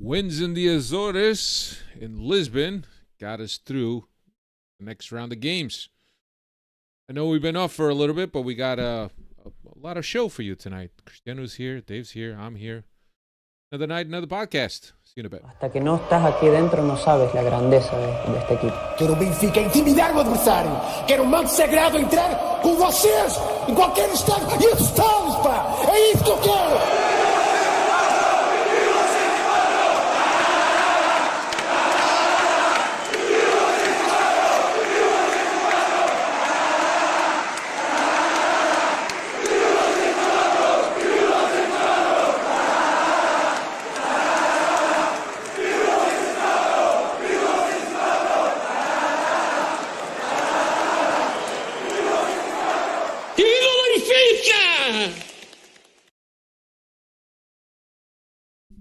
Wins in the Azores in Lisbon got us through the next round of games. I know we've been off for a little bit, but we got a lot of show for you tonight. Cristiano's here, Dave's here, I'm here. Another night, another podcast. See you in a bit. Hasta que no estás aquí dentro no sabes la grandeza de este equipo. Quero o Benfica intimidar o adversário. Quero um manto sagrado entrar com vocês em qualquer estádio e assustá-los, pá! É isso que eu quero!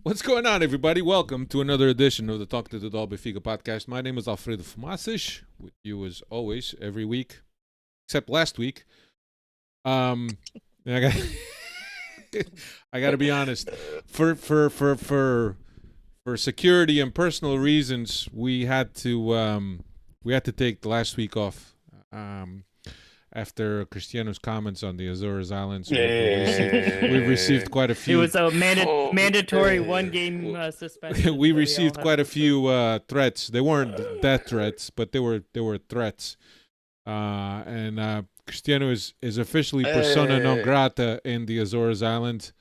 What's going on, everybody? Welcome to another edition of the Talk to the Doll Benfica podcast. My name is Alfredo Fumacic, with you as always, every week, except last week. I got to be honest. For security and personal reasons, we had to take the last week off. After Cristiano's comments on the Azores Islands, we've received quite a few. It was a mandatory one-game suspension. We received quite a few threats. They weren't death threats, but they were threats. And Cristiano is officially persona non grata in the Azores Islands.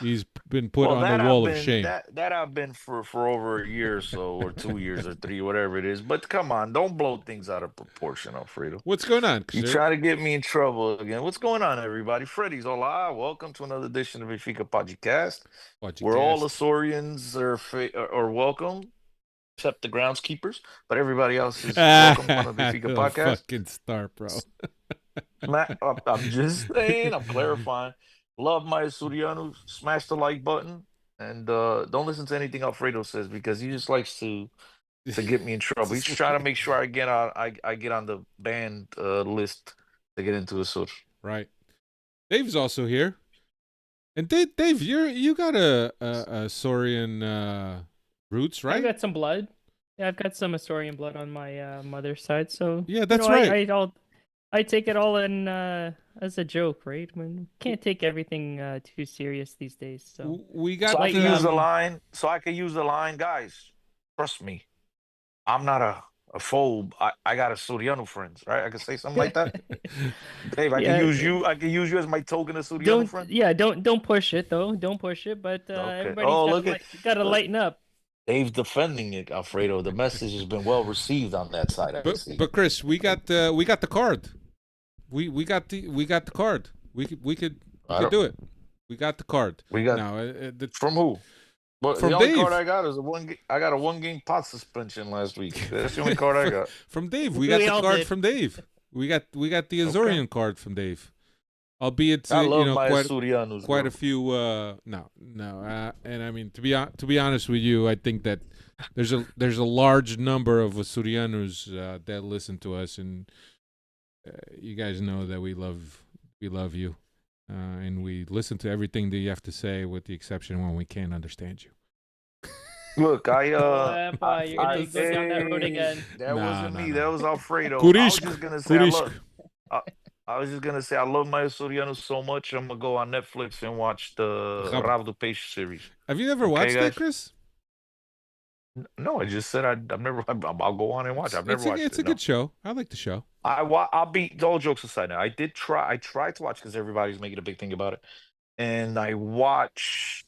He's been put on the wall of shame. That I've been for over a year or so, or 2 years or 3, whatever it is. But come on, don't blow things out of proportion, Alfredo. What's going on? You try to get me in trouble again. What's going on, everybody? Freddy's hola. Welcome to another edition of Benfica podcast. Where all Azorians are welcome, except the groundskeepers. But everybody else is welcome on the Benfica podcast. Fucking start, bro. I'm just saying. I'm clarifying. Love my Suriano. Smash the like button and don't listen to anything Alfredo says because he just likes to get me in trouble. He's trying to make sure I get on the banned list to get into a source. Right. Dave's also here, and Dave, you got a Saurian roots, right? I got some blood. Yeah, I've got some Asturian blood on my mother's side. So yeah, that's right. I take it all in as a joke, right? I mean, can't take everything too serious these days. So we got. So I can use the line. So I can use the line, guys. Trust me, I'm not a phobe. I got a Suriano friends, right? I can say something like that. Dave, I can use you. I can use you as my token of Suriano friend. Yeah, don't push it though. Don't push it. But Okay. everybody's gotta lighten up. Dave's defending it, Alfredo. The message has been well received on that side. But Chris, we got the card. We got the card. We could do it. We got the card. We got now. From who? But from the only Dave. card I got is I got a 1-game pot suspension last week. That's the only card I got. From Dave. We got the card from Dave. We got the Azorian card from Dave. Albeit I love my Surianos, quite a few. And I mean to be honest with you, I think that there's a large number of Surianos that listen to us, and you guys know that we love you, and we listen to everything that you have to say, with the exception when we can't understand you. Look, you're gonna go down that road again. That wasn't me. That was Alfredo. I was just gonna say I love my Suriano so much. I'm gonna go on Netflix and watch the Rabo do Peixe series. Have you ever watched that, Chris? No, I just said I've never. I'll go on and watch. I've never watched it. It's a good show. I like the show. I'll be all jokes aside now. I tried to watch because everybody's making a big thing about it, and I watched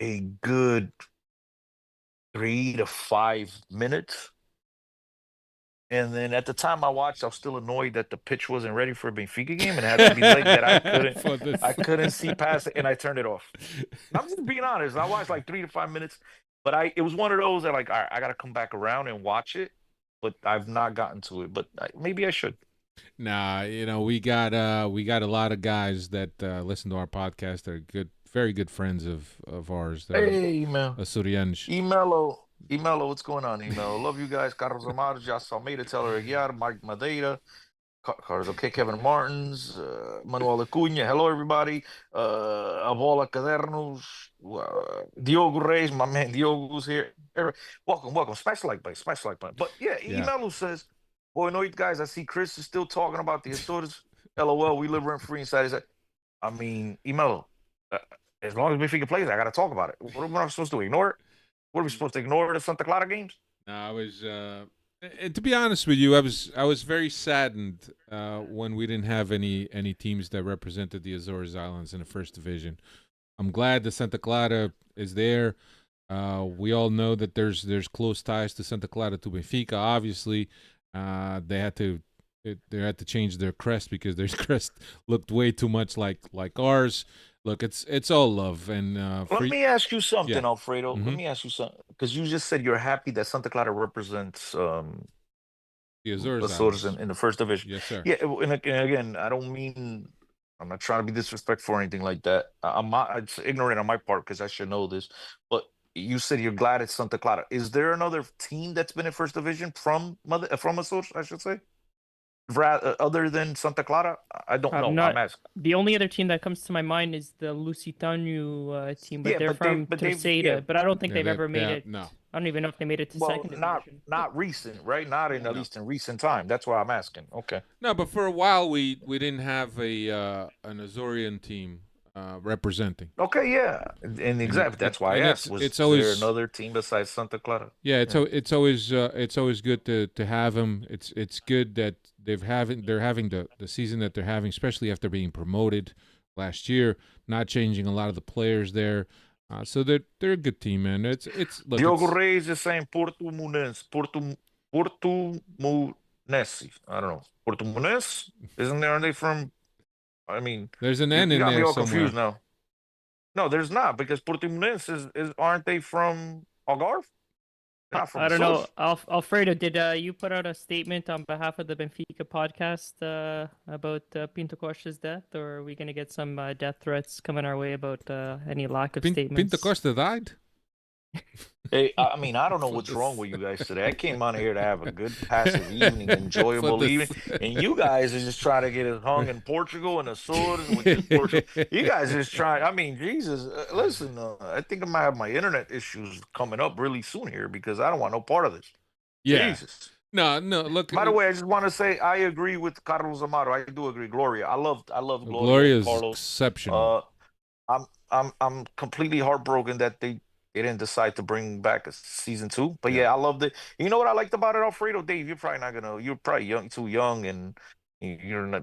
a good 3 to 5 minutes. And then at the time I watched, I was still annoyed that the pitch wasn't ready for a Benfica game and it had to be late that I couldn't see past it, and I turned it off. I'm just being honest. I watched like 3 to 5 minutes, but it was one of those that all right, I got to come back around and watch it, but I've not gotten to it. But maybe I should. Nah, we got a lot of guys that listen to our podcast. They're very good friends of ours. Hey, man. Açorianos. Emelo, what's going on, Emelo? Love you guys. Carlos Amar, Jas Almeida, Teller Aguiar, Mike Madeira, Carlos, okay. Kevin Martins, Manuel Acuna. Hello, everybody. Avola Cadernos, Diogo Reis, my man Diogo's here. Welcome, welcome. Smash the like button, smash the like button. But yeah, Yeah. Emelu says, boy, no, guys, I see Chris is still talking about the Azores. LOL, we live rent free inside his head. I mean, Emelu, uh, as long as Benfica plays, I got to talk about it. What am I supposed to do? Ignore it? What are we supposed to ignore the Santa Clara games? No, I was. And to be honest with you, I was very saddened when we didn't have any teams that represented the Azores Islands in the first division. I'm glad that Santa Clara is there. We all know that there's close ties to Santa Clara to Benfica. Obviously, they had to change their crest because their crest looked way too much like ours. Look, it's all love and Let me ask you something, yeah. Alfredo. Let Mhm. me ask you something because you just said you're happy that Santa Clara represents The Azores Azores Islands. in the first division. Yes, sir. Yeah, and again, I don't mean I'm not trying to be disrespectful or anything like that. I'm not. It's ignorant on my part because I should know this. But you said you're glad it's Santa Clara. Is there another team that's been in first division from Azores? I should say, other than Santa Clara. I don't know. Not I'm asking. the only other team that comes to my mind is the Lusitano team, but Yeah, they're but from they've Terceira. yeah. But I don't think Yeah, they've ever made it. No. I don't even know if they made it to Well, second not division. not recent, right? Not in at No. least in recent time. That's why I'm asking. Okay. No, but for a while we didn't have an Azorian team representing. Okay, yeah, and exactly that's why I and asked. Was it's there always another team besides Santa Clara? yeah, it's always good to have them. It's good that they're having the season that they're having, especially after being promoted last year, not changing a lot of the players there. So they're a good team, man. It's look, Diogo it's, Reis is saying Portumunense. I don't know. Portumunense? Isn't there? Are they from? I mean, there's an you N in got me there all somewhere. confused now. No, there's not because Portimonense is aren't they from Algarve? Not from I don't know. Açores? Alfredo, did you put out a statement on behalf of the Benfica podcast about Pinto Costa's death, or are we going to get some death threats coming our way about any lack of statements? Pinto Costa died. Hey, I mean, I don't know what's wrong with you guys today. I came on here to have a good, passive evening, enjoyable evening, and you guys are just trying to get us hung in Portugal and Açores, which is Portugal. You guys just trying. I mean, Jesus, listen. I think I might have my internet issues coming up really soon here because I don't want no part of this. Yeah. Jesus. No. Look. By the way, I just want to say I agree with Carlos Amaro. I do agree. Gloria, I love Gloria. Gloria is Carlos. exceptional. I'm completely heartbroken that they didn't decide to bring back a season 2. But yeah, I loved it. You know what I liked about it, Alfredo? Dave, you're probably not gonna. You're probably too young, and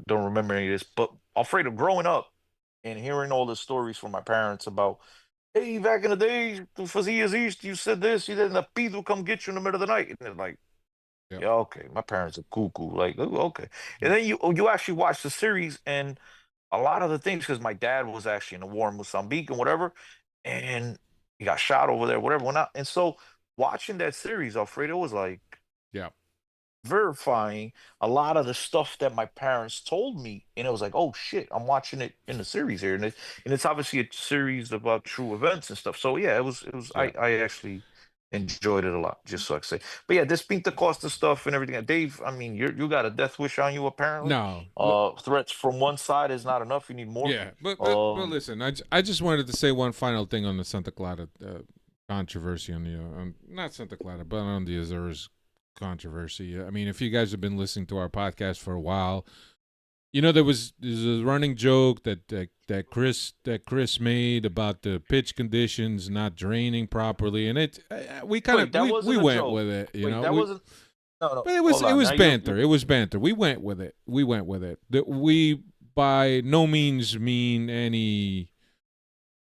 don't remember any of this. But Alfredo, growing up and hearing all the stories from my parents about, hey, back in the days, tu fazias isto, you said this, you didn't. A Pete will come get you in the middle of the night, and it's like, Yep. yeah, okay, my parents are cuckoo. Like, oh, okay, and then you actually watch the series and a lot of the things because my dad was actually in the war in Mozambique and whatever, and he got shot over there, whatever. And so watching that series, Alfredo was like, Yeah. verifying a lot of the stuff that my parents told me, and it was like, oh shit, I'm watching it in the series here, and it's obviously a series about true events and stuff. So yeah, it was. Yeah. I actually enjoyed it a lot, just so I can say. But yeah, this Pinta Costa stuff and everything. Dave, I mean, you got a death wish on you apparently. No. Threats from one side is not enough. You need more. Yeah, but listen, I just wanted to say one final thing on the Santa Clara controversy on the not Santa Clara, but on the Azores controversy. I mean, if you guys have been listening to our podcast for a while, you know there's a running joke that Chris made about the pitch conditions not draining properly, and we went with it. That wasn't. No. But it was banter. It was banter. We went with it. We by no means mean any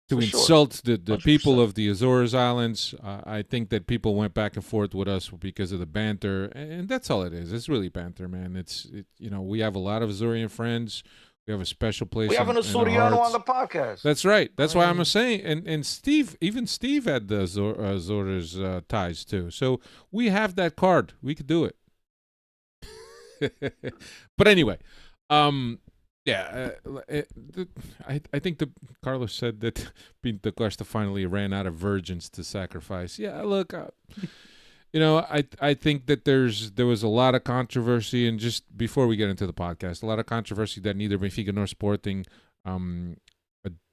to insult the people of the Azores Islands. I think that people went back and forth with us because of the banter, and that's all it is. It's really banter, man. We have a lot of Azorian friends. We have a special place. We have an Azoriano on the podcast. That's right. That's why I'm saying. And Steve, even Steve had the Azores ties too. So we have that card. We could do it. But anyway, yeah, I think Carlos said that Pinto Costa finally ran out of virgins to sacrifice. Yeah, look, I think that there was a lot of controversy, and just before we get into the podcast, a lot of controversy that neither Benfica nor Sporting um,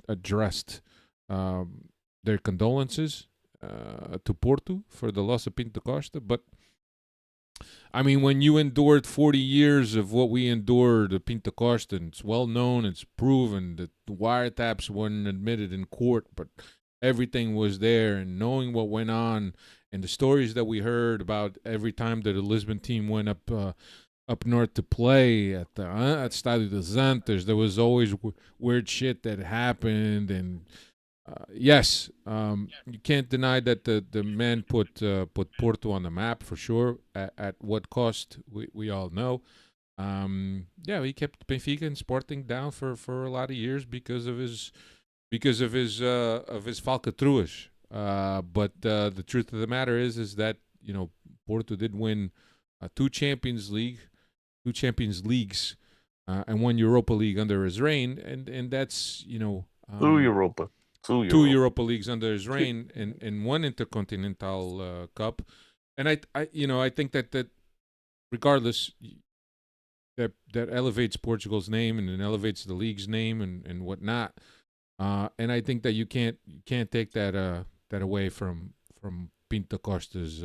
addressed their condolences to Porto for the loss of Pinto Costa. But I mean, when you endured 40 years of what we endured at Pinto Costa, and it's well known, it's proven that the wiretaps weren't admitted in court, but everything was there, and knowing what went on, and the stories that we heard about every time that the Lisbon team went up north to play at the at Stadio dos Antas, there was always weird shit that happened, and yes, you can't deny that the man put Porto on the map for sure. At what cost, we all know. Yeah, he kept Benfica and Sporting down for a lot of years because of his falcatruas. But the truth of the matter is that Porto did win two Champions Leagues, and one Europa League under his reign, and that's Two Europa. Two Europa Leagues under his reign, and one Intercontinental Cup. And I think that regardless, that elevates Portugal's name, and it elevates the league's name, and whatnot. And I think that you can't take that away from Pinto Costa's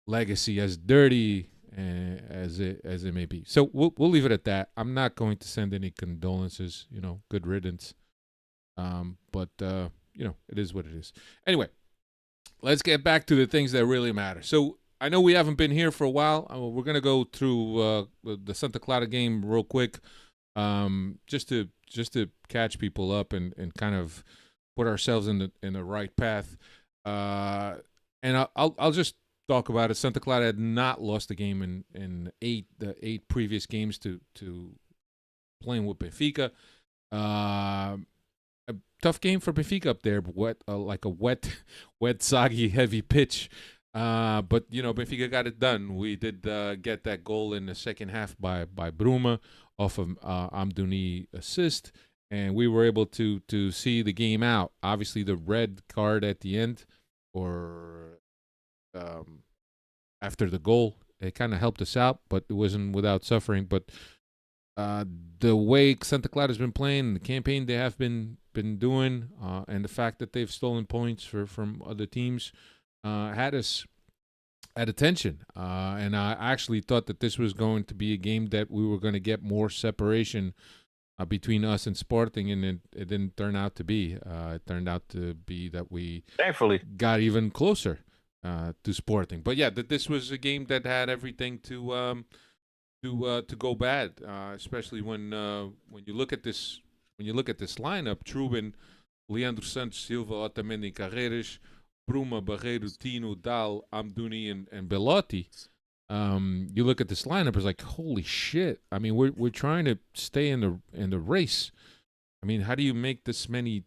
legacy, as dirty as it may be. So we'll leave it at that. I'm not going to send any condolences. Good riddance. But it is what it is. Anyway, let's get back to the things that really matter. So I know we haven't been here for a while. We're gonna go through the Santa Clara game real quick, just to catch people up and kind of put ourselves in the right path. And I'll just talk about it. Santa Clara had not lost a game in the eight previous games to playing with Benfica. A tough game for Benfica up there, but like a wet, soggy, heavy pitch. But Benfica got it done. We did get that goal in the second half by Bruma off of Amdouni assist, and we were able to see the game out. Obviously, the red card at the end, or after the goal, it kind of helped us out, but it wasn't without suffering. But the way Santa Clara has been playing, the campaign they have been doing, and the fact that they've stolen points from other teams had us at attention. And I actually thought that this was going to be a game that we were going to get more separation between us and Sporting, and it didn't turn out to be. It turned out to be that we thankfully got even closer to Sporting. But yeah, this was a game that had everything to go bad, especially when you look at this lineup: Trubin, Leandro Santos Silva, Otamendi, Carreras, Bruma, Barreiro, Tino, Dal, Amdouni, and Belotti. You look at this lineup, it's like, holy shit! I mean, we're trying to stay in the race. I mean, how do you make this many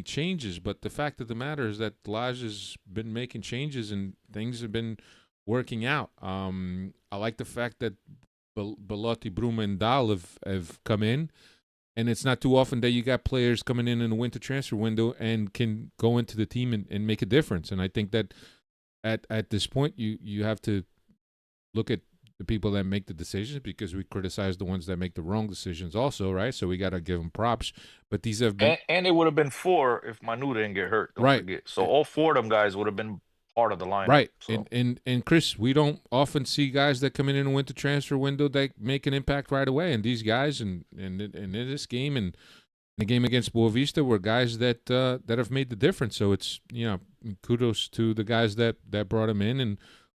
changes? But the fact of the matter is that Lage has been making changes and things have been working out. I like the fact that Belotti, Bruma, and Dal have come in, and it's not too often that you got players coming in the winter transfer window and can go into the team and make a difference. And I think that at this point, you have to look at the people that make the decisions, because we criticize the ones that make the wrong decisions also, right? So we got to give them props. But these have been... And it would have been four if Manu didn't get hurt. Don't right. forget. So all four of them guys would have been part of the lineup. Right. So. And Chris, we don't often see guys that come in a winter transfer window that make an impact right away. And these guys, and in this game and the game against Boavista, were guys that have made the difference. So it's, kudos to the guys that brought him in, and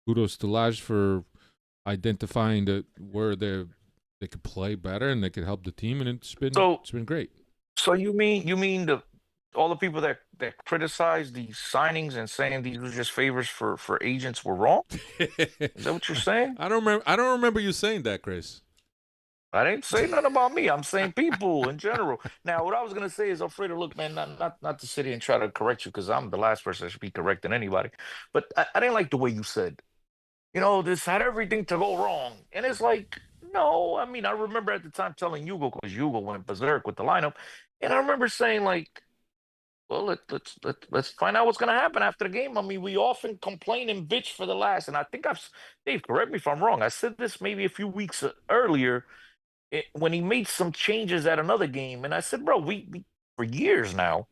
kudos to Lage for identifying where they could play better and they could help the team, and it's been great. So you mean all the people that criticize these signings and saying these were just favors for agents were wrong? Is that what you're saying? I don't remember you saying that, Chris. I didn't say nothing about me. I'm saying people in general. Now, what I was gonna say is, Alfredo, look, man, not to sit here and try to correct you, because I'm the last person that should be correcting anybody. But I didn't like the way you said, this had everything to go wrong. And it's like, no, I mean, I remember at the time telling Hugo, because Hugo went berserk with the lineup. And I remember saying, like, Well, let's find out what's gonna happen after the game. I mean, we often complain and bitch for the last, and I think Dave, correct me if I'm wrong. I said this maybe a few weeks earlier when he made some changes at another game, and I said, bro, we for years now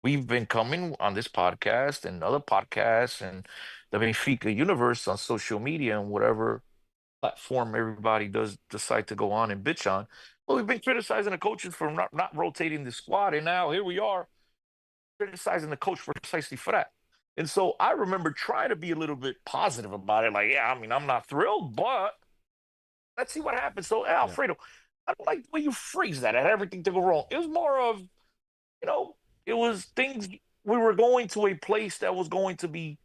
we've been coming on this podcast and other podcasts and the Benfica universe on social media and whatever platform everybody does decide to go on and bitch on. Well, we've been criticizing the coaches for not rotating the squad, and now here we are criticizing the coach precisely for that. And so I remember trying to be a little bit positive about it. Like, yeah, I mean, I'm not thrilled, but let's see what happens. So, Alfredo, I don't like the way you phrase that. I had everything to go wrong. It was more of, you know, it was things we were going to a place that was going to be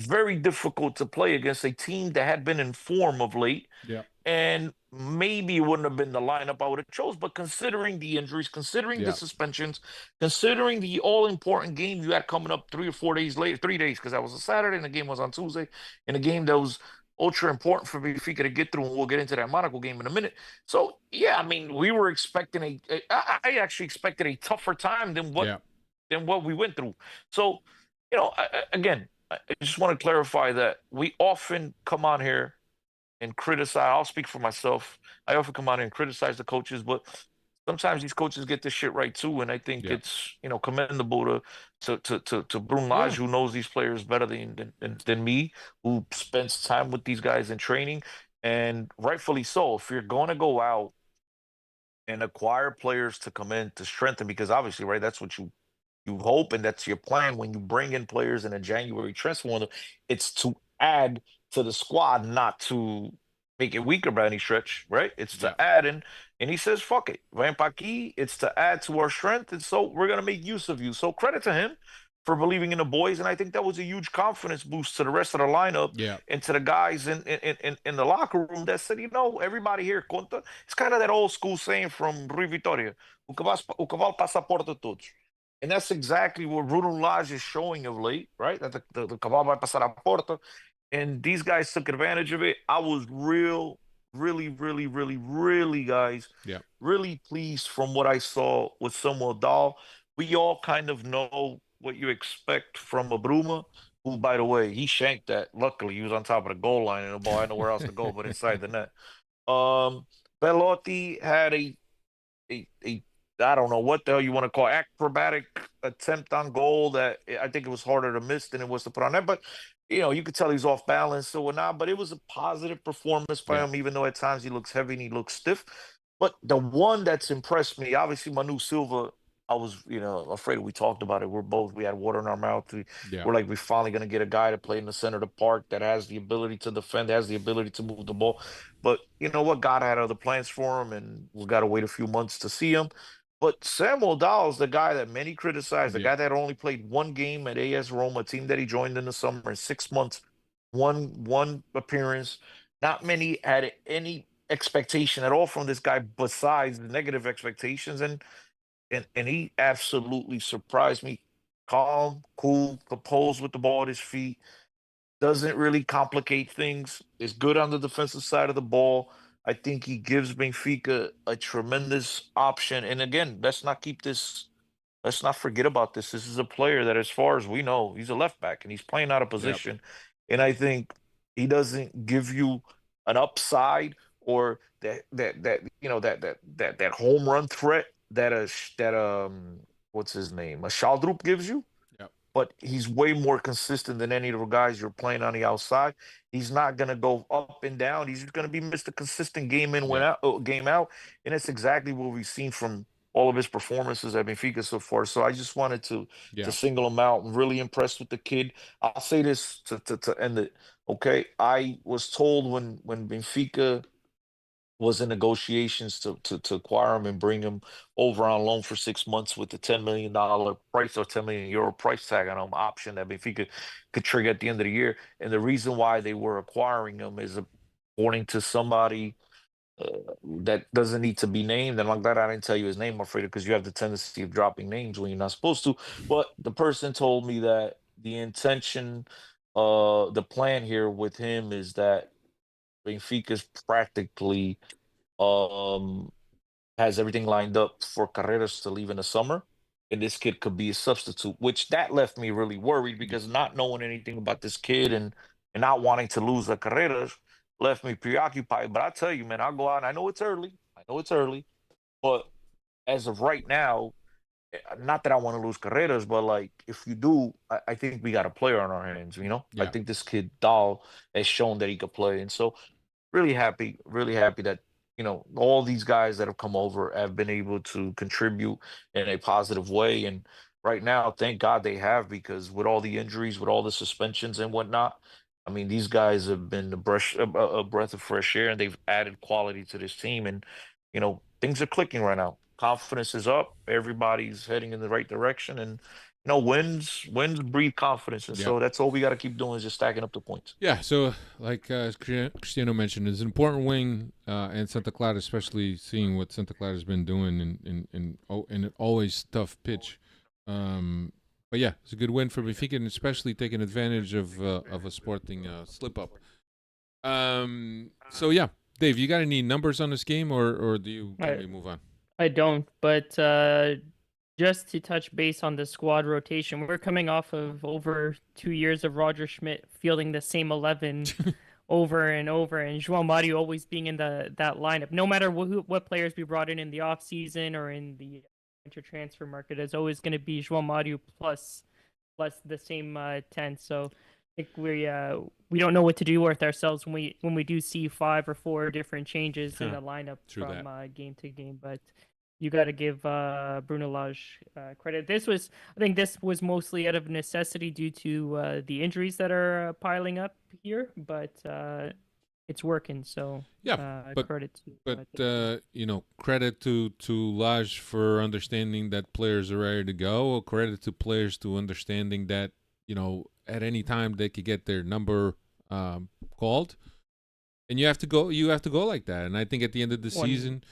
very difficult to play against a team that had been in form of late. Yeah. And maybe it wouldn't have been the lineup I would have chose, but considering the injuries, considering the Yeah. suspensions, considering the all-important game you had coming up 3 or 4 days later, 3 days, because that was a Saturday and the game was on Tuesday, and a game that was ultra important for Benfica to get through, and we'll get into that Monaco game in a minute. So yeah, I mean, we were expecting I actually expected a tougher time than what Yeah. than what we went through. So, again, I just want to clarify that we often come on here and criticize. I'll speak for myself. I often come out and criticize the coaches, but sometimes these coaches get this shit right too. And I think Yeah. it's commendable to Bruno Lage, Yeah. who knows these players better than me, who spends time with these guys in training, and rightfully so. If you're going to go out and acquire players to come in to strengthen, because obviously, right, that's what you hope, and that's your plan when you bring in players in a January transfer window. It's to add to the squad, not to make it weaker by any stretch, right? It's Yeah. to add in, and he says, "Fuck it, Rampaki." It's to add to our strength, and so we're gonna make use of you. So credit to him for believing in the boys, and I think that was a huge confidence boost to the rest of the lineup Yeah. and to the guys in the locker room that said, everybody here conta. It's kind of that old school saying from Rui Vitória: "O cavalo passa a porta todos." And that's exactly what Bruno Lage is showing of late, right? That the Cavalo vai passar a porta. And these guys took advantage of it. I was really, guys, Yeah. really pleased from what I saw with Samuel Dahl. We all kind of know what you expect from a Bruma, who, by the way, he shanked that. Luckily, he was on top of the goal line and the ball had nowhere else to go but inside the net. Belotti had a I don't know what the hell you want to call acrobatic attempt on goal that I think it was harder to miss than it was to put on net. But you could tell he's off balance or whatnot. But it was a positive performance by Yeah. him, even though at times he looks heavy and he looks stiff. But the one that's impressed me, obviously, Manu Silva. I was, afraid we talked about it. We had water in our mouth. Yeah. We're like, we're finally going to get a guy to play in the center of the park that has the ability to defend, has the ability to move the ball. But you know what? God had other plans for him, and we got to wait a few months to see him. But Samuel Dahl is the guy that many criticize, the Yeah. guy that only played one game at AS Roma, a team that he joined in the summer in 6 months, one appearance. Not many had any expectation at all from this guy besides the negative expectations, and he absolutely surprised me. Calm, cool, composed with the ball at his feet, doesn't really complicate things, is good on the defensive side of the ball. I think he gives Benfica a tremendous option. And again, let's not forget about this. This is a player that, as far as we know, he's a left back and he's playing out of Yep. position. And I think he doesn't give you an upside or that home run threat that what's his name? A Schaldrup gives you, Yep. but he's way more consistent than any of the guys you're playing on the outside. He's not going to go up and down. He's going to be Mr. Consistent game in, Yeah. game out, and that's exactly what we've seen from all of his performances at Benfica so far. So I just wanted to Yeah. single him out. I'm really impressed with the kid. I'll say this to end it. Okay, I was told when Benfica was in negotiations to acquire him and bring him over on loan for 6 months with the $10 million price or €10 million price tag on him option that Benfica could trigger at the end of the year. And the reason why they were acquiring him is according to somebody that doesn't need to be named. And I'm glad I didn't tell you his name, afraid because you have the tendency of dropping names when you're not supposed to. But the person told me that the intention, the plan here with him is that Benfica's practically um has everything lined up for Carreras to leave in the summer. and this kid could be a substitute, which that left me really worried because not knowing anything about this kid and not wanting to lose the Carreras left me preoccupied. But I tell you, man, I'll go out and I know it's early. I know it's early, but as of right now, not that I want to lose Carreras, but like if you do, I think we got a player on our hands, you know? I Yeah. think this kid Dahl has shown that he could play. And so really happy that all these guys that have come over have been able to contribute in a positive way. And right now, thank God they have, because with all the injuries, with all the suspensions and whatnot, I mean, these guys have been a breath of fresh air, and they've added quality to this team. And things are clicking right now. Confidence is up. Everybody's heading in the right direction, and wins breed confidence. And Yeah. so that's all we got to keep doing is just stacking up the points. Yeah, so like Cristiano mentioned, it's an important wing, and Santa Clara, especially seeing what Santa Clara has been doing in an always tough pitch. But yeah, it's a good win for Benfica, and especially taking advantage of a Sporting slip up. So yeah, Dave, you got any numbers on this game, or can we move on? I don't, but just to touch base on the squad rotation, we're coming off of over 2 years of Roger Schmidt fielding the same 11 over and over, and João Mario always being in that lineup. No matter what players we brought in the off season or in the winter transfer market, it's always going to be João Mario plus the same 10. So I think we don't know what to do with ourselves when we do see 5 or 4 different changes in the lineup from game to game. But you got to give Bruno Lage credit. I think this was mostly out of necessity due to the injuries that are piling up here, but it's working. So credit to. Credit to Lage for understanding that players are ready to go. Or credit to players to understanding that at any time they could get their number called, and you have to go like that. And I think at the end of the season,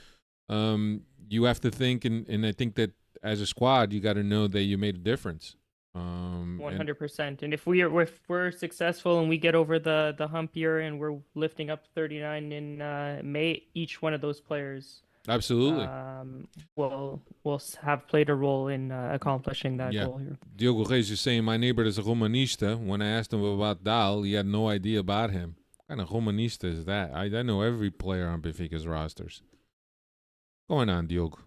you have to think, and I think that as a squad, you got to know that you made a difference. 100%. And if we're successful and we get over the hump here and we're lifting up 39 in May, each one of those players absolutely will have played a role in accomplishing that goal here. Diogo Reis is saying my neighbor is a Romanista. When I asked him about Dahl, he had no idea about him. What kind of Romanista is that? I know every player on Benfica's rosters. Going on, Diogo.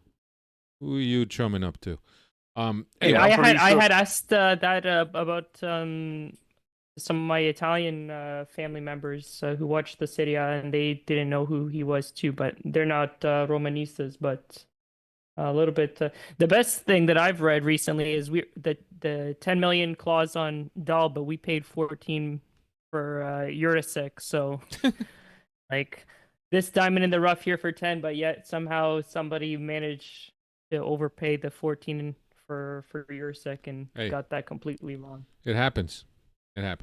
Who are you chumming up to? I had asked that about some of my Italian family members who watched the Serie A, and they didn't know who he was too, but they're not Romanistas, but a little bit. The best thing that I've read recently is the 10 million clause on Dahl, but we paid 14 for Jurasek, so like this diamond in the rough here for 10, but yet somehow somebody managed to overpay the 14 for Jurasek and got that completely wrong. It happens. Anyway,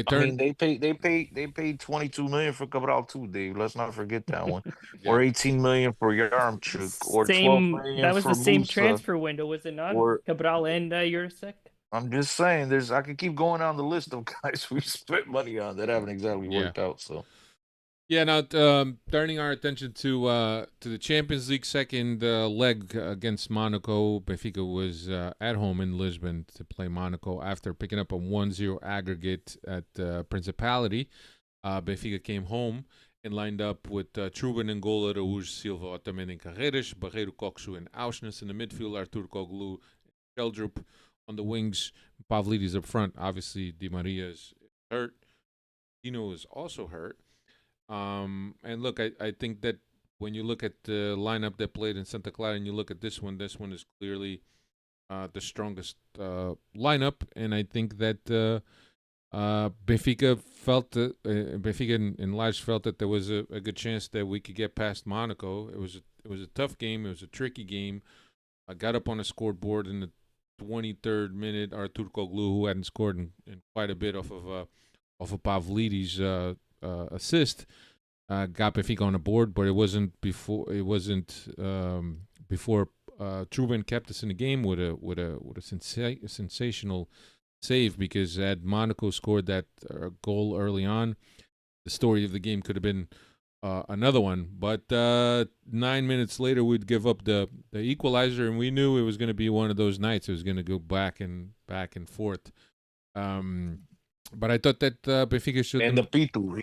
I mean, they paid 22 million for Cabral too, Dave. Let's not forget that one. Or 18 million for Yarmchuk, or 12 million. That was for the same Musa. Transfer window, was it not? Cabral and Jurasek. I'm just saying, I could keep going down the list of guys we spent money on that haven't exactly worked out. So. Yeah, now turning our attention to the Champions League second leg against Monaco. Benfica was at home in Lisbon to play Monaco after picking up a 1-0 aggregate at Principality. Benfica came home and lined up with Truben and goal, Araújo, Silva, Otamendi and Carreras, Barreiro, Koksu and Auschnitz in the midfield, Artur Koglu, Sheldrup on the wings, Pavlidis up front. Obviously, Di Maria is hurt. Dino is also hurt. And look, I think that when you look at the lineup that played in Santa Clara and you look at this one is clearly the strongest lineup. And I think that Benfica and Lage felt that there was a good chance that we could get past Monaco. It was a tough game. It was a tricky game. I got up on the scoreboard in the 23rd minute. Artur Koglu, who hadn't scored in quite a bit off of Pavlidis' assist, got Benfica on the board, but it wasn't before Truben kept us in the game with a sensational save, because had Monaco scored that goal early on, the story of the game could have been another one. But 9 minutes later, we'd give up the equalizer, and we knew it was going to be one of those nights. It was going to go back and forth. But I thought that Benfica should. And the Pitu,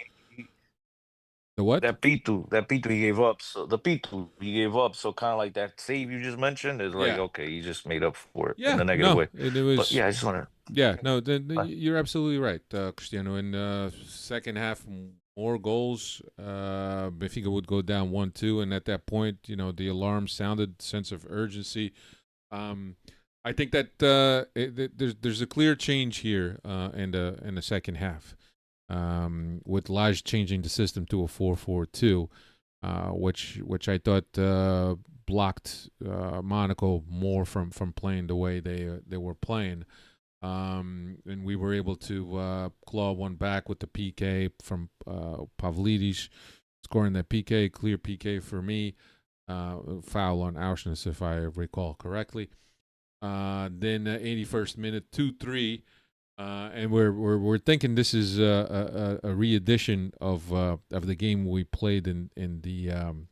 the what? that Pitu he gave up. So the Pitu he gave up. So kind of like that save you just mentioned is like, Yeah. okay, you just made up for it Yeah, in a negative no, way. it was. But yeah, I just want to. Yeah, no, you're absolutely right, Cristiano. In second half, more goals. Benfica would go down 1-2, and at that point, the alarm sounded. Sense of urgency. I think that there's a clear change here in the second half, with Lage changing the system to a 4-4-2, which I thought blocked Monaco more from playing the way they were playing. And we were able to claw one back with the PK from Pavlidis, scoring that PK, clear PK for me, foul on Auschwitz, if I recall correctly. Then 81st minute, 2-3, and we're thinking this is a re-edition of the game we played in the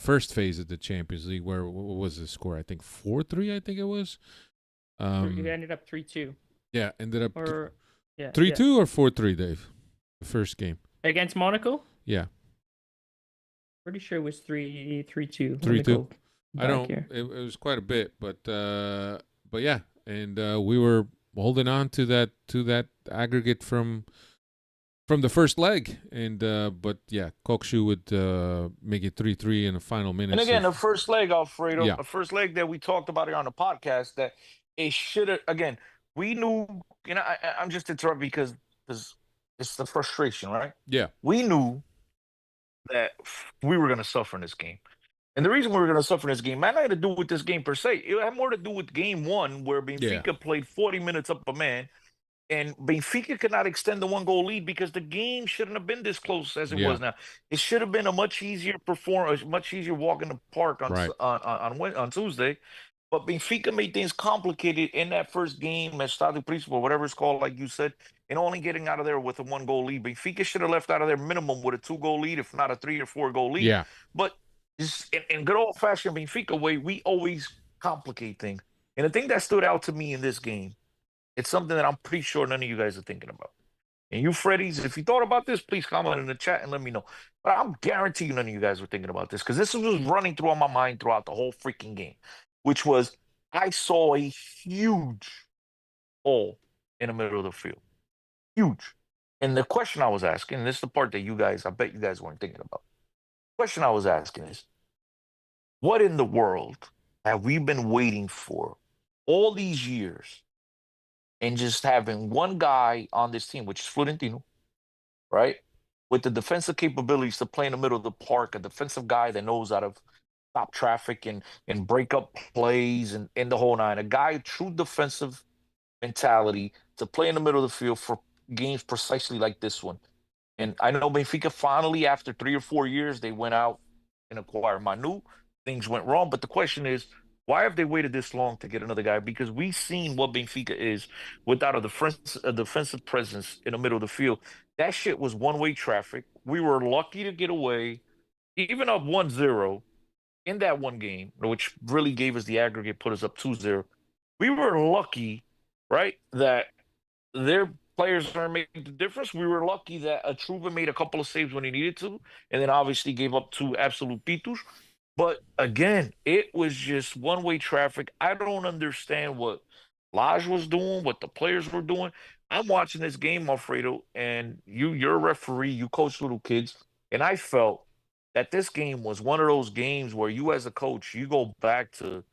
first phase of the Champions League. Where what was the score? I think 4-3. I think it was. It ended up 3-2. Yeah, ended up 3-2 or 4-3, Dave. The first game against Monaco. Yeah, pretty sure it was 3-2. 3-2. I don't. It was quite a bit, but yeah, and we were holding on to that aggregate from the first leg, and but yeah, Kokshu would make it 3-3 in the final minutes. And again, the first leg, Alfredo, Yeah. the first leg that we talked about it on the podcast, that it should have. Again, we knew. I'm just interrupting because it's the frustration, right? Yeah, We knew that we were going to suffer in this game. And the reason we were going to suffer in this game had nothing to do with this game per se. It had more to do with game one, where Benfica played 40 minutes up a man, and Benfica could not extend the 1-goal lead because the game shouldn't have been this close as it was now. It should have been a much easier performance, much easier walk in the park on Tuesday. But Benfica made things complicated in that first game at Stadio Principe, or whatever it's called, like you said, and only getting out of there with a 1-goal lead. Benfica should have left out of there minimum with a 2-goal lead, if not a 3 or 4-goal lead. Yeah. But in good old-fashioned Benfica way, we always complicate things. And the thing that stood out to me in this game, it's something that I'm pretty sure none of you guys are thinking about. And you, Freddies, if you thought about this, please comment in the chat and let me know. But I'm guaranteeing none of you guys were thinking about this, because this was running through my mind throughout the whole freaking game, which was I saw a huge hole in the middle of the field. Huge. And the question I was asking, and this is the part that I bet you guys weren't thinking about. The question I was asking is, what in the world have we been waiting for all these years, and just having one guy on this team, which is Florentino, right, with the defensive capabilities to play in the middle of the park, a defensive guy that knows how to stop traffic and break up plays and the whole nine, a guy, true defensive mentality to play in the middle of the field for games precisely like this one. And I know Benfica finally, after 3 or 4 years, they went out and acquired Manu. Things went wrong, but the question is, why have they waited this long to get another guy? Because we've seen what Benfica is without a defensive presence in the middle of the field. That shit was one-way traffic. We were lucky to get away, even up 1-0 in that one game, which really gave us the aggregate, put us up 2-0. We were lucky, right, that their players aren't making the difference. We were lucky that Atruba made a couple of saves when he needed to, and then obviously gave up 2 absolute pitus. But again, it was just one-way traffic. I don't understand what Lage was doing, what the players were doing. I'm watching this game, Alfredo, and you're a referee, you coach little kids, and I felt that this game was one of those games where you, as a coach, you go back to,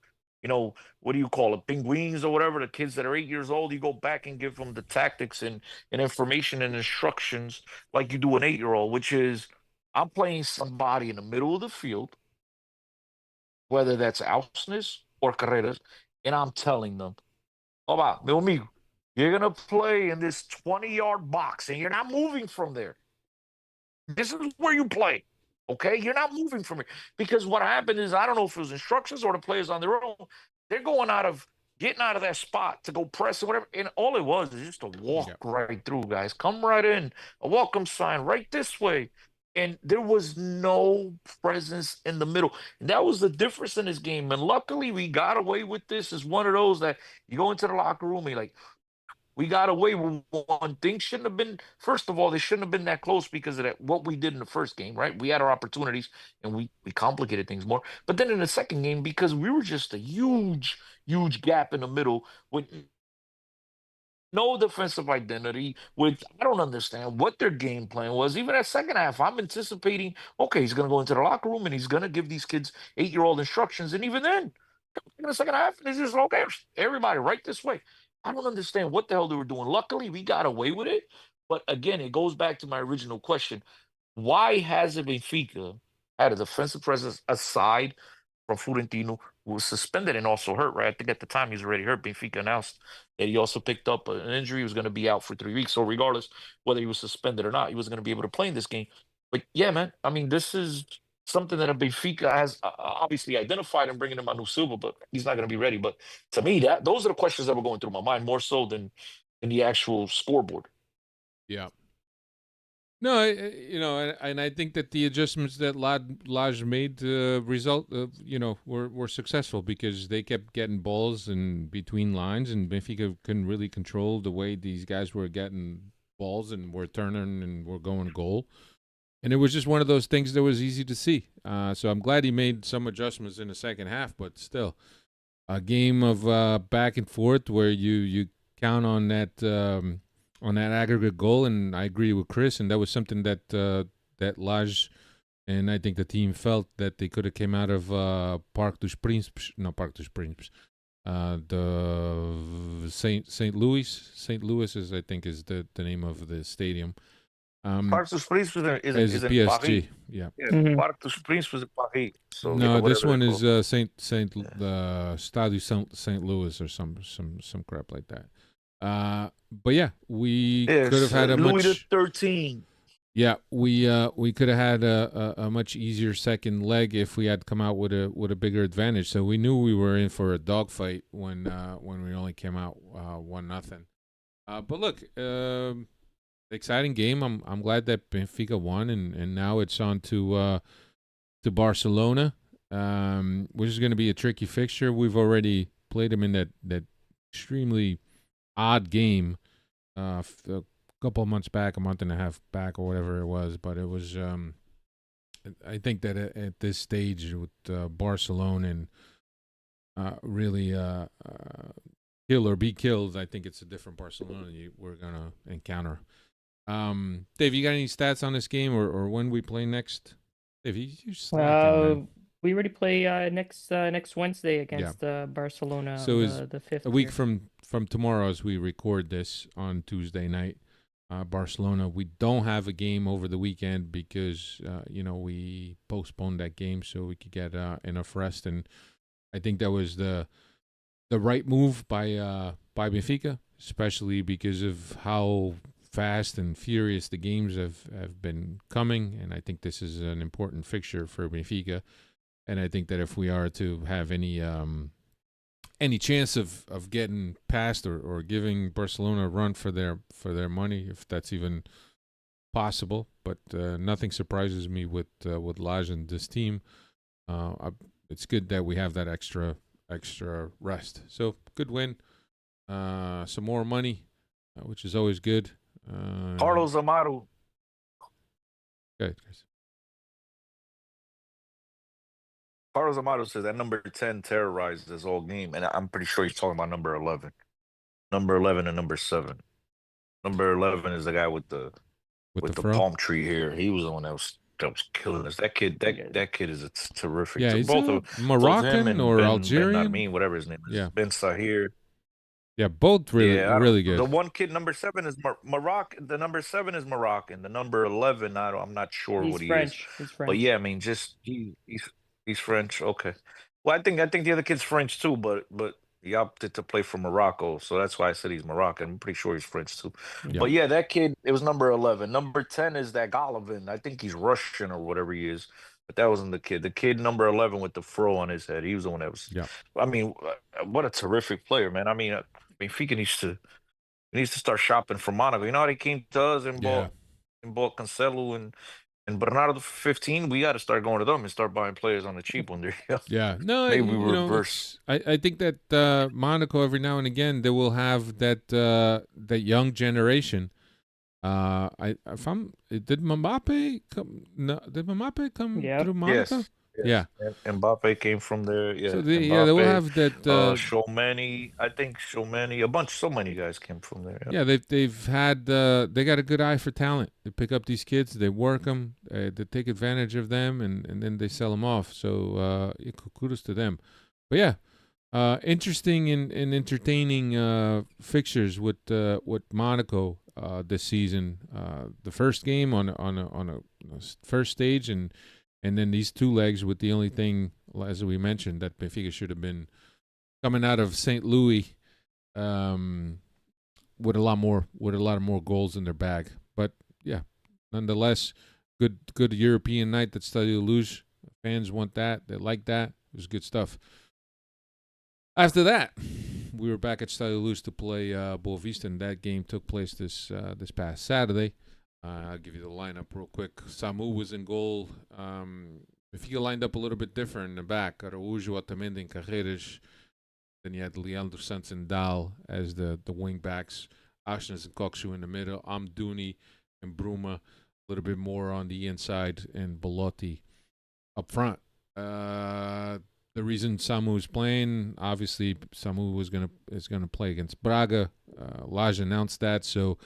what do you call it, penguins or whatever, the kids that are 8 years old, you go back and give them the tactics and information and instructions like you do an 8-year-old, which is, I'm playing somebody in the middle of the field, whether that's Ausnes or Carreras, and I'm telling them, meu amigo, you're going to play in this 20-yard box, and you're not moving from there. This is where you play, okay? You're not moving from it. Because what happened is, I don't know if it was instructions or the players on their own, they're getting out of that spot to go press or whatever, and all it was is just a walk right through, guys. Come right in, a welcome sign right this way. and there was no presence in the middle. And that was the difference in this game. And luckily, we got away with this. It's one of those that you go into the locker room and you're like, we got away with one thing. Shouldn't have been. First of all, they shouldn't have been that close because of that. What we did in the first game, right? We had our opportunities and we complicated things more. But then in the second game, because we were just a huge gap in the middle with no defensive identity, which I don't understand what their game plan was. Even that second half, I'm anticipating, okay, he's going to go into the locker room and he's going to give these kids 8-year-old instructions. And even then, in the second half, it's just, okay, everybody right this way. I don't understand what the hell they were doing. Luckily, we got away with it. But again, it goes back to my original question. Why hasn't Benfica had a defensive presence aside from Florentino, who was suspended and also hurt, right? I think at the time he was already hurt. Benfica announced that he also picked up an injury. He was going to be out for 3 weeks. So regardless whether he was suspended or not, he was going to be able to play in this game. But yeah, man, I mean, this is something that a Benfica has obviously identified and bringing him Manu Silva, but he's not going to be ready. But to me, that those are the questions that were going through my mind more so than in the actual scoreboard. Yeah. No, and I think that the adjustments that Lage made were successful because they kept getting balls in between lines, and Benfica couldn't really control the way these guys were getting balls and were turning and were going goal. And it was just one of those things that was easy to see. So I'm glad he made some adjustments in the second half, but still, a game of back and forth where you count on that aggregate goal, and I agree with Chris, and that was something that that Lage and I think the team felt that they could have came out of Parc dos Príncipes, no Parc dos Príncipes, the St. Louis is I think is the name of the stadium. Parc dos Príncipes is in PSG, Paris. yeah. Parc dos Príncipes in Paris. So No, this one is called. Stadio St. Louis or some crap like that. But yeah, we Yeah, could have had a Louis the much 13. Yeah, we could have had a much easier second leg if we had come out with a bigger advantage. So we knew we were in for a dogfight when we only came out 1-0. But look, exciting game. I'm glad that Benfica won, and now it's on to Barcelona, which is going to be a tricky fixture. We've already played them in that extremely odd game a couple of months back, a month and a half back, or whatever it was. But it was, I think that at this stage with Barcelona and really kill or be killed, I think it's a different Barcelona we're gonna encounter. Dave, you got any stats on this game or when we play next? Dave, you slacking, man. We already play next Wednesday against Barcelona. So is the 5th. a week from tomorrow as we record this on Tuesday night. Barcelona, we don't have a game over the weekend because we postponed that game so we could get enough rest, and I think that was the right move by Benfica, especially because of how fast and furious the games have been coming, and I think this is an important fixture for Benfica. And I think that if we are to have any chance of getting past or giving Barcelona a run for their money, if that's even possible, but nothing surprises me with Lage and this team. It's good that we have that extra rest. So good win, some more money, which is always good. Carlos Amaro. Good, Chris. Carlos Amado says that number 10 terrorized this whole game, and I'm pretty sure he's talking about number 11. Number 11 and number 7. Number 11 is the guy with the palm tree here. He was the one that was killing us. That kid is terrific. Yeah, So he's both Moroccan or Algerian. Ben, whatever his name is. Yeah. Ben Sahir. Yeah, both really good. The one kid, number 7, is Moroccan. The number 7 is Moroccan. The number 11, I'm not sure He's what he French. is. He's French. But yeah, I mean, he's French. Okay. Well, I think the other kid's French too, but he opted to play for Morocco, so that's why I said he's Moroccan. I'm pretty sure he's French too. Yeah. But yeah, that kid, it was number 11. Number 10 is that Golovin. I think he's Russian or whatever he is. But that wasn't the kid. The kid number 11 with the fro on his head. He was the one that was. Yeah. I mean, what a terrific player, man. I mean, Benfica needs to start shopping from Monaco. You know how they came to us and bought Cancelo and And Bernardo 15, we got to start going to them and start buying players on the cheap when they're young. Yeah, no, Maybe we you know, reverse. I think that Monaco every now and again they will have that young generation. If I'm did Mbappe come? No, did Mbappe come Yeah. through Monaco? Yes. Yeah. And Mbappe came from there. So Yeah. they will Mbappe, have that. Shomani. I think Shomani. So many guys came from there. Yeah. Yeah, they've had they got a good eye for talent. They pick up these kids, they work them, they take advantage of them, and then they sell them off. So kudos to them. But yeah, interesting and entertaining fixtures with Monaco this season. The first game on a first stage, and then these two legs with the only thing, as we mentioned, that Benfica should have been coming out of St. Louis. With a lot more goals in their bag. But yeah, nonetheless, good European night at Stade Luge. Fans want that. They like that. It was good stuff. After that, we were back at Stade Luge to play Boavista, and that game took place this past Saturday. I'll give you the lineup real quick. Samu was in goal. Benfica lined up a little bit different in the back. Araújo, Otamendi, and Carreras. Then you had Leandro Santos and Dal as the wing backs. Ashnas and Kokshu in the middle. Amdouni and Bruma a little bit more on the inside, and Belotti up front. The reason Samu is playing, obviously, Samu is gonna play against Braga. Laj announced that, so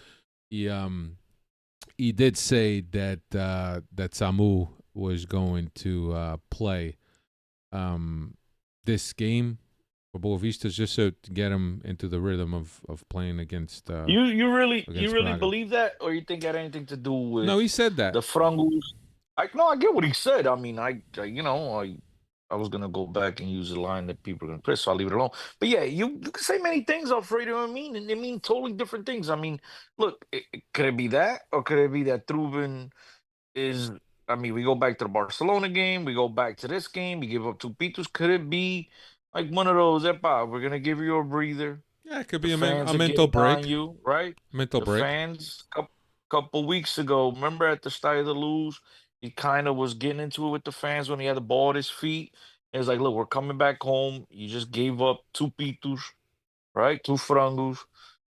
he did say that that Samu was going to play this game for Boavista, just so to get him into the rhythm of playing against. You really Braga. believe that, or you think it had anything to do with? No, he said that. The Frangos. I get what he said. I mean, I was gonna go back and use a line that people are gonna criticize, so I'll leave it alone. But yeah, you can say many things, Alfredo. You know what I mean, and they mean totally different things. I mean, look, could it be that, or could it be that Trubin is? I mean, we go back to the Barcelona game. We go back to this game. We give up two pitos. Could it be like one of those? Epa, we're gonna give you a breather. Yeah, it could The be a fans are mental getting on break. you, right? Mental The break. fans, couple weeks ago, remember at the start of the Luge, he kind of was getting into it with the fans when he had the ball at his feet. It was like, look, we're coming back home. You just gave up two pitos, right? Two frangos.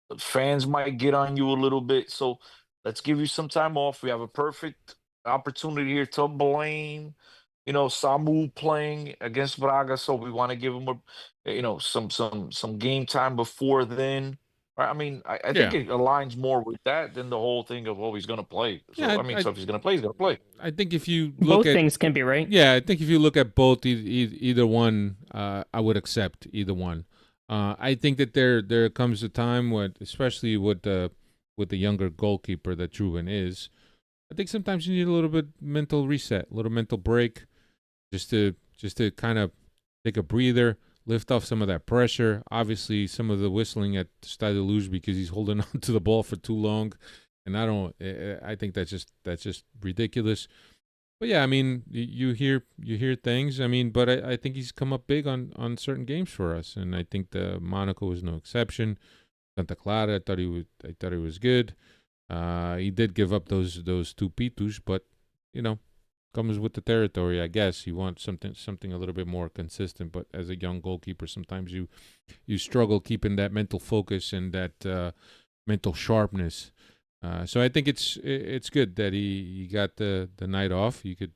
The fans might get on you a little bit. So let's give you some time off. We have a perfect opportunity here to blame, Samu playing against Braga. So we want to give him some game time before then. Right? I mean, I think Yeah. it aligns more with that than the whole thing of, he's going to play. So, Yeah, so if he's going to play, he's going to play. I think if you look Both at things can be right. yeah, I think if you look at both, either one, I would accept either one. I think that there comes a time when, especially with the younger goalkeeper that Trubin is, I think sometimes you need a little bit mental reset, a little mental break, just to kind of take a breather, lift off some of that pressure. Obviously, some of the whistling at Stade Luge because he's holding on to the ball for too long, and I think that's just ridiculous. But yeah, I mean, you hear things. I mean, but I think he's come up big on certain games for us, and I think the Monaco was no exception. Santa Clara, I thought he was good. He did give up those two pitus, but comes with the territory, I guess. You want something a little bit more consistent. But as a young goalkeeper, sometimes you struggle keeping that mental focus and that mental sharpness. So I think it's good that he got the night off. You could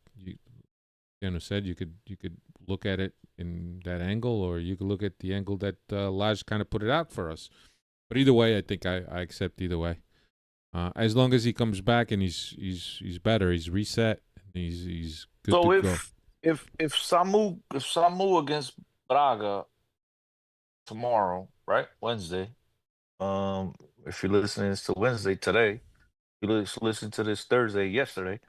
look at it in that angle, or you could look at the angle that Laj kind of put it out for us. But either way, I think I accept either way. As long as he comes back and he's better, he's reset, and he's good So to go. if Samu against Braga tomorrow, right, Wednesday. If you're listening to Wednesday today, you listen to this Thursday yesterday.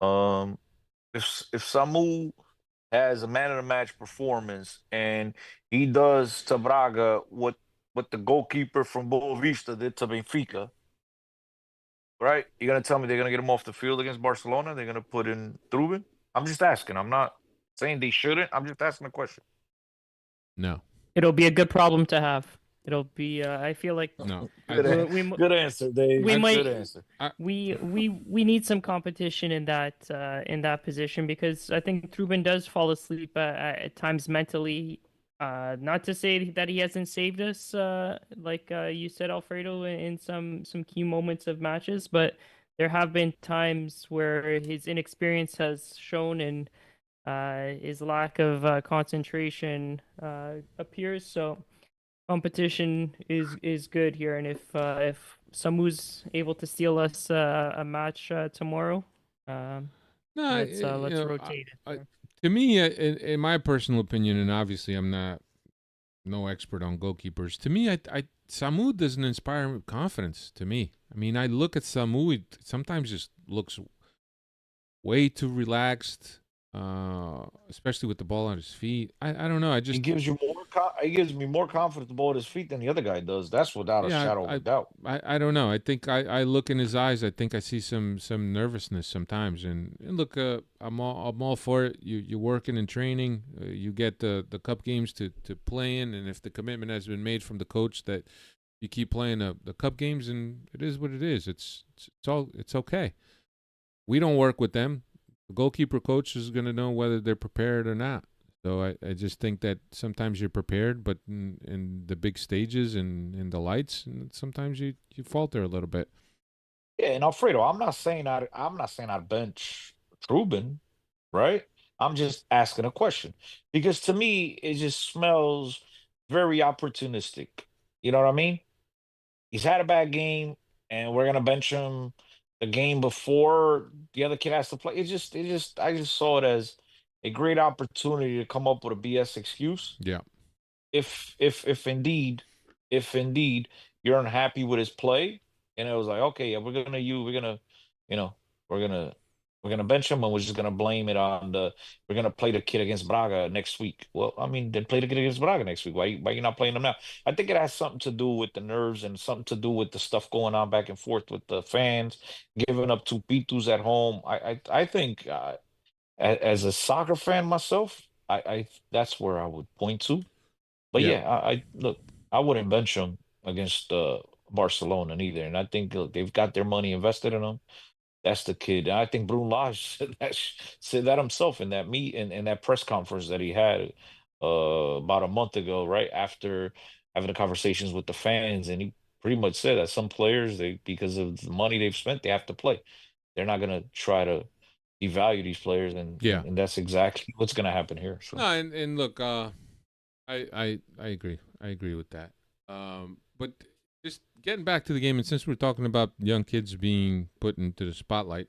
If Samu has a man of the match performance and he does to Braga what the goalkeeper from Boavista did to Benfica, right? You're gonna tell me they're gonna get him off the field against Barcelona? They're gonna put in Trubin? I'm just asking. I'm not saying they shouldn't. I'm just asking a question. No. It'll be a good problem to have. It'll be. I feel like No, Good answer, Dave. we might- Good answer. we need some competition in that position, because I think Trubin does fall asleep at times mentally. Not to say that he hasn't saved us, like you said, Alfredo, in some key moments of matches, but there have been times where his inexperience has shown, and his lack of concentration appears. So competition is good here, and if Samu's able to steal us a match tomorrow, no. let's You know, rotate I, it. to me, in my personal opinion, and obviously I'm not no expert on goalkeepers. To me, Samu doesn't inspire me with confidence. To me, I mean, I look at Samu. It sometimes just looks way too relaxed, especially with the ball on his feet. I don't know. I He just gives you more. He gives me more confidence the ball at his feet than the other guy does. That's without a yeah. shadow of a doubt. I don't know. I think I look in his eyes. I think I see some nervousness sometimes. And look, I'm all for it. You're working and training. You get the cup games to play in, and if the commitment has been made from the coach that you keep playing the cup games, and it is what it is. It's okay. We don't work with them. The goalkeeper coach is going to know whether they're prepared or not. So I just think that sometimes you're prepared, but in the big stages and in the lights, and sometimes you falter a little bit. Yeah, and Alfredo, I'm not saying I'd bench Trubin, right? I'm just asking a question because to me it just smells very opportunistic. You know what I mean? He's had a bad game, and we're gonna bench him the game before the other kid has to play. I just saw it as a great opportunity to come up with a BS excuse. Yeah, If indeed you're unhappy with his play, and it was like, okay, yeah, you know, we're gonna bench him, and we're just gonna blame it on we're gonna play the kid against Braga next week. Well, I mean, then play the kid against Braga next week. Why you not playing him now? I think it has something to do with the nerves and something to do with the stuff going on back and forth with the fans, giving up two pitus at home. I think as a soccer fan myself, I that's where I would point to. But yeah, yeah, I look, I wouldn't bench him against Barcelona neither. And I think look, they've got their money invested in him. That's the kid. And I think Bruno Lage said that himself in that in that press conference that he had about a month ago, right after having the conversations with the fans, and he pretty much said that some players, they because of the money they've spent, they have to play. They're not gonna try to devalue these players, and yeah. that's exactly what's gonna happen here. No, So and look, I agree. I agree with that. But just getting back to the game, and since we're talking about young kids being put into the spotlight,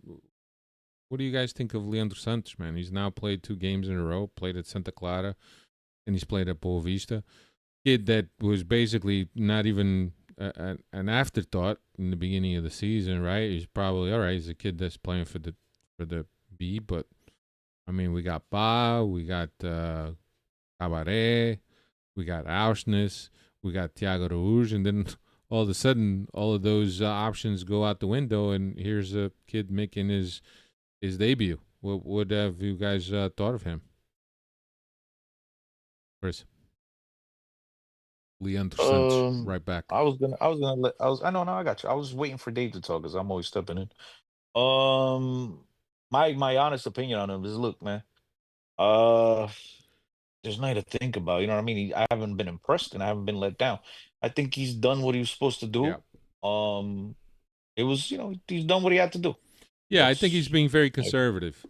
what do you guys think of Leandro Santos, man? He's now played 2 games in a row, played at Santa Clara, and he's played at Boavista. Kid that was basically not even an afterthought in the beginning of the season, right? He's probably all right. He's a kid that's playing for the B, but I mean, we got we got Cabaret, we got Auschnitz, we got Thiago Rouge, and then all of a sudden, all of those options go out the window, and here's a kid making his debut. What have you guys thought of him? Chris, Leandro Santos, right back. I know, no, I got you. I was waiting for Dave to talk because I'm always stepping in. My honest opinion on him is, look, man, uh, there's nothing to think about. You know what I mean? I haven't been impressed and I haven't been let down. I think he's done what he was supposed to do. Yeah. It was, he's done what he had to do. Yeah, I think he's That's being very conservative. If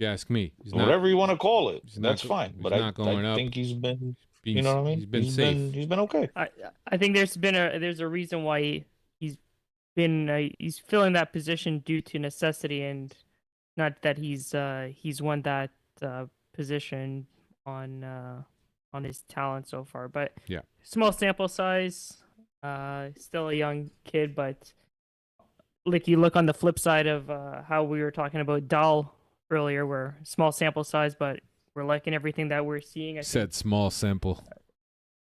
you ask me, he's not. whatever you want to call it. He's not That's go- fine. he's But not going I up. think he's been, Being, you know what I mean? He's been safe. He's been okay. I think there's a reason why he's been he's filling that position due to necessity, and not that he's won that position on his talent so far. But Yeah. small sample size, still a young kid, but like you look on the flip side of how we were talking about Dahl earlier, where small sample size, but we're liking everything that we're seeing. I Said small sample.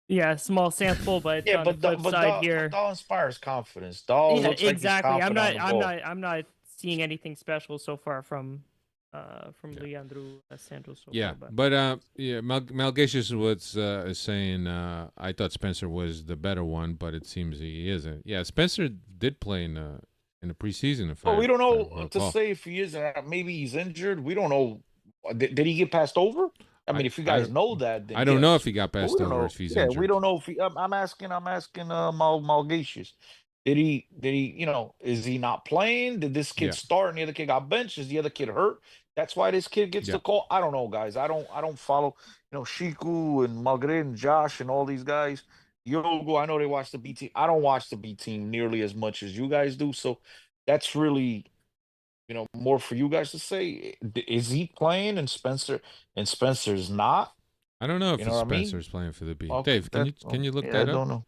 Yeah, small sample, but Yeah, on the flip side here, Dahl inspires confidence. Dahl yeah, looks like he's exactly. confident on the ball. I'm not seeing anything special so far from from Yeah. Leandro Santos so Yeah, far. but Malgatius was is saying I thought Spencer was the better one, but it seems he isn't. Yeah, Spencer did play in the preseason, Well, we don't if I know to recall. say if he is or not. Maybe he's injured. We don't know. Did he get passed over? I I mean, if you I guys don't know that, then I don't know if yes. he got But we passed don't over know. if he's Yeah, we injured. don't know if he. I'm asking. Malgatius. Did he? Did he? Is he not playing? Did this kid Yeah, start and the other kid got benched? Is the other kid hurt? That's why this kid gets yeah. the call. I don't know, guys. I don't follow. Shiku and Margaret and Josh and all these guys. Yogo, I know they watch the B team. I don't watch the B team nearly as much as you guys do. So that's really more for you guys to say. Is he playing and Spencer's not? I don't know You if know what I mean? Spencer's playing for the B. Okay, Dave, can you look yeah, I that up? don't know.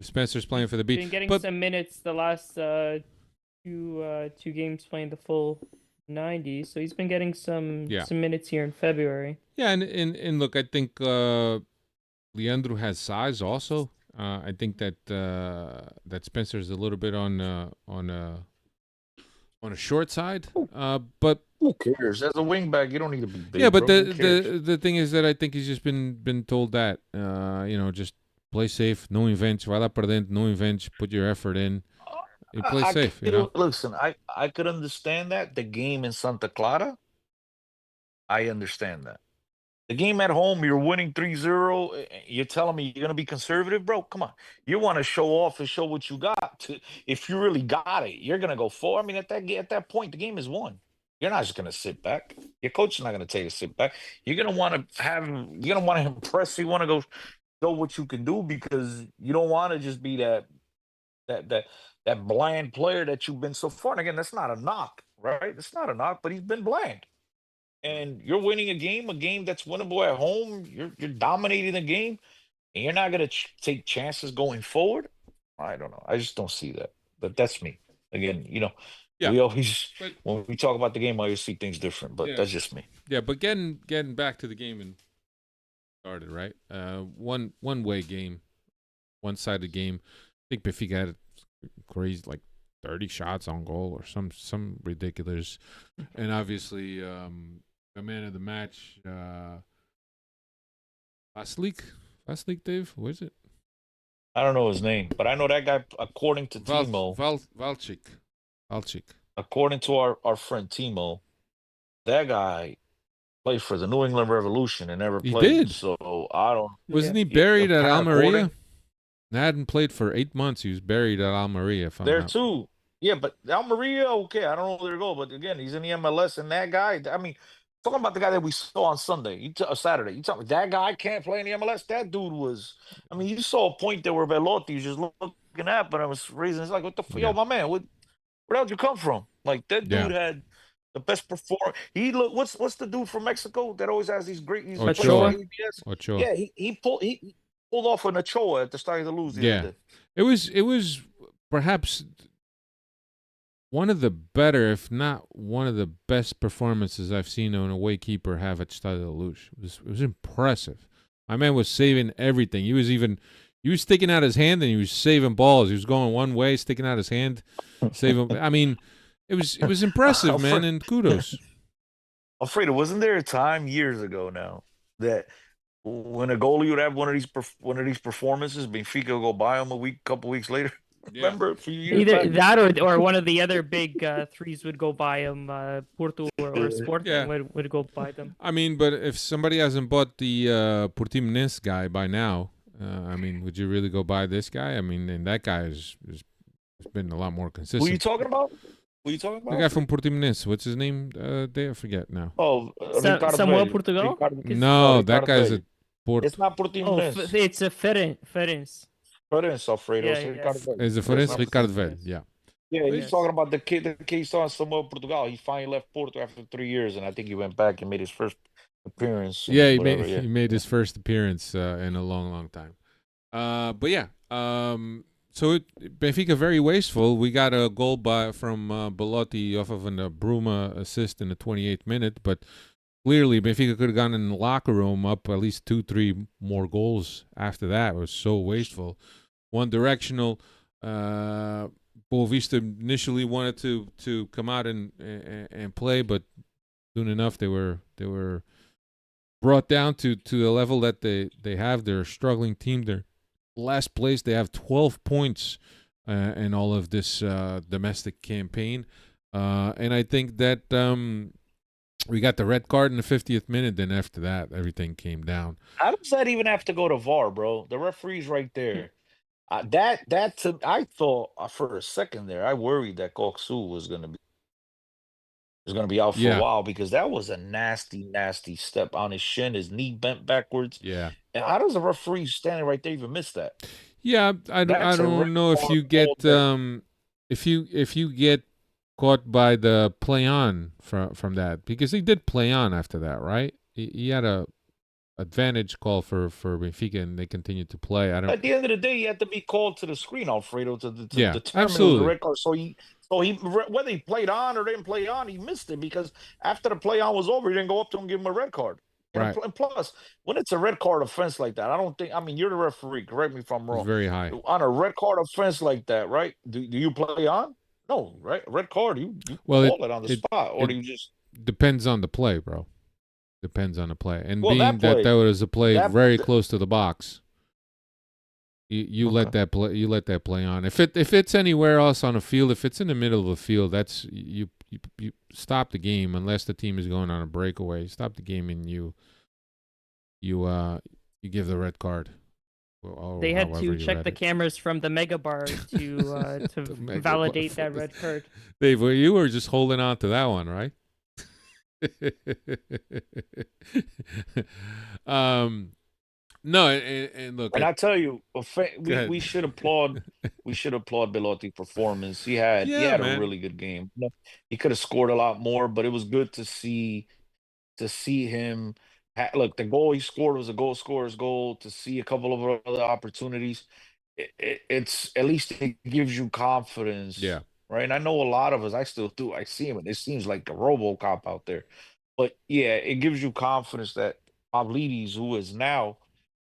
If Spencer's playing for the B. Been getting But some minutes the last two games, playing the full 90, so he's been getting some yeah, minutes here in February. yeah, and look, I think Leandro has size also. I think that that Spencer's a little bit on a short side. But Who cares? As a wingback, you don't need to be big. yeah, but bro. Who cares? the thing is that I think he's just been told that just play safe, no invente, vai lá para dentro, no invente, put your effort in, you play safe, Listen, I could understand that. The game in Santa Clara, I understand that. The game at home, you're winning 3-0. You're telling me you're going to be conservative, bro? Come on. You want to show off and show what you got. If you really got it, you're going to go for. I mean, at that point, the game is won. You're not just going to sit back. Your coach is not going to tell you to sit back. You're going to want to you're going to want to impress. You want to go show what you can do because you don't want to just be that bland player that you've been so far. And again, that's not a knock, right? It's not a knock, but he's been bland and you're winning a game that's winnable at home. You're dominating the game, and you're not gonna take chances going forward. I don't know. I just don't see that. But that's me. Again, yeah. we always But when we talk about the game, I always see things different. But yeah, that's just me. yeah. But getting back to the game and started right. One way game, one sided game. I think Benfica had crazy like 30 shots on goal or some ridiculous, and obviously the man of the match last week, Dave, who is it? I don't know his name, but I know that guy. According to Timo, Valchik. according to our friend Timo, that guy played for the New England Revolution and never He played. did. So I don't. Wasn't he Yeah, buried at according- Almeria? Hadn't played for 8 months. He was buried at Almeria. If I'm There not. too. Yeah, but Almeria, okay, I don't know where to go. But again, he's in the MLS, and that guy, I mean, talking about the guy that we saw on Sunday, Saturday, you tell me that guy can't play in the MLS? That dude was, I mean, you saw a point there where Velotti was just looking at, but I was raising, it's like, what the Yeah. yo, my man, where the hell did you come from? Like, that Yeah. dude had the best performance. What's the dude from Mexico that always has these great, Ochoa. plays on ABS? Ochoa. Yeah, he pulled off an Ochoa at the start of the lose the Yeah. other day. It was perhaps one of the better, if not one of the best performances I've seen an away keeper have at Stade de Luche. It was impressive. My man was saving everything. He was sticking out his hand and he was saving balls. He was going one way, sticking out his hand, saving. I mean, it was impressive, man, and kudos. Alfredo, wasn't there a time years ago now that when a goalie would have one of these performances, Benfica would go buy him couple weeks later? Yeah. Remember a few years Either back? that or one of the other big threes would go buy him. Porto or Sporting Yeah. would go buy them. I mean, but if somebody hasn't bought the Portimonense guy by now, I mean, would you really go buy this guy? I mean, and that guy has been a lot more consistent. Who are you talking about? The guy from Portimonense, what's his name? I forget now. Oh, Ricardo Samuel Velho. Portugal? No, that Ricardo guy's Velho. at Porto. It's not Oh, Portimonense. it's a Ferenc. Ferenc, Alfredo. Yeah, It's yeah. Ricardo Velho. Is the It's Forense not Ricardo Portimonense. Velho? Yeah. Yeah, he's Yes. talking about the kid he saw in Samuel Portugal. He finally left Porto after 3 years, and I think he went back and made his first appearance. and Yeah, whatever, he made his first appearance in a long time. But yeah, so Benfica very wasteful. We got a goal from Belotti off of a Bruma assist in the 28th minute, but clearly Benfica could have gone in the locker room up at least 2-3 more goals after that. It was so wasteful, one directional. Boavista initially wanted to come out and play, but soon enough they were brought down to the level that they have. They're a struggling team. They're last place. They have 12 points in all of this domestic campaign, and I think that we got the red card in the 50th minute. Then after that, everything came down. How does that even have to go to VAR, bro? The referee's right there. I thought for a second there, I worried that Koksu was gonna be out for a Yeah, while because that was a nasty, nasty step on his shin. His knee bent backwards. yeah. And how does a referee standing right there even miss that? Yeah, I That's a red don't know if card you all get day. if you get caught by the play on from that, because he did play on after that, right? He had a advantage call for Benfica, and they continued to play. I don't. At the end of the day, you have to be called to the screen, Alfredo, to Yeah, determine it was a absolutely. red card. So he whether he played on or didn't play on, he missed it because after the play on was over, he didn't go up to him and give him a red card. Right. And plus, when it's a red card offense like that, I don't think. I mean, you're the referee. Correct me if I'm It was wrong. very high. On a red card offense like that, right? Do you play on? No, right? Red card, you Well, call it on the spot, or it do you just depends on the play, bro. Depends on the play, and well being that that play was a play that very close to the box, you okay. let that play on. If it's anywhere else on a field, if it's in the middle of a field, that's you stop the game unless the team is going on a breakaway. Stop the game and you give the red card. Or They had however to you check read the it. cameras from the mega bar to The mega validate bar. that red card. Dave, well, you were just holding on to that one, right? No, and look, And I tell you, go ahead. we should applaud Belotti's performance. He Yeah, had a man. really good game. He could have scored a lot more, but it was good to see him. Look, the goal he scored was a goal scorer's goal. To see a couple of other opportunities, it's at least it gives you confidence, Yeah, right? And I know a lot of us, I still do. I see him, and it seems like a RoboCop out there. But yeah, it gives you confidence that Pavlidis, who is now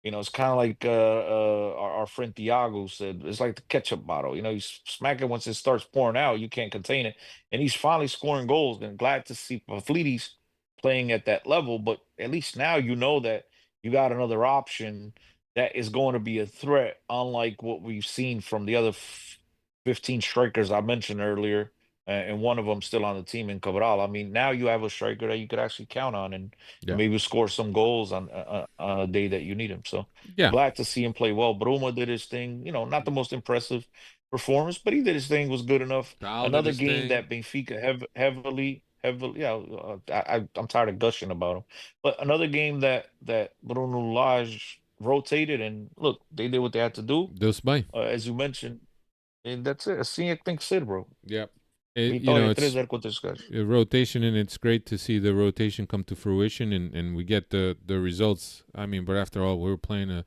it's kind of like our friend Thiago said. It's like the ketchup bottle. You smack it once it starts pouring out, you can't contain it. And he's finally scoring goals. And glad to see Pavlidis playing at that level. But at least now you know that you got another option that is going to be a threat, unlike what we've seen from the other 15 strikers I mentioned earlier. And one of them still on the team in Cabral. I mean, now you have a striker that you could actually count on and yeah, maybe score some goals on a day that you need him. So yeah. glad to see him play well. Bruma did his thing. Not the most impressive performance, but he did his thing. Was good enough. Cal did Another his game thing. that Benfica heavily. Yeah, I'm tired of gushing about him. But another game that Bruno Lage rotated and look, they did what they had to do. Dos bem. As you mentioned, and that's it. Assim é que tem que ser, bro. Yep. Vitória It's 3-0 contra esses gajos. a rotation, and it's great to see the rotation come to fruition, and we get the results. I mean, but after all, we're playing a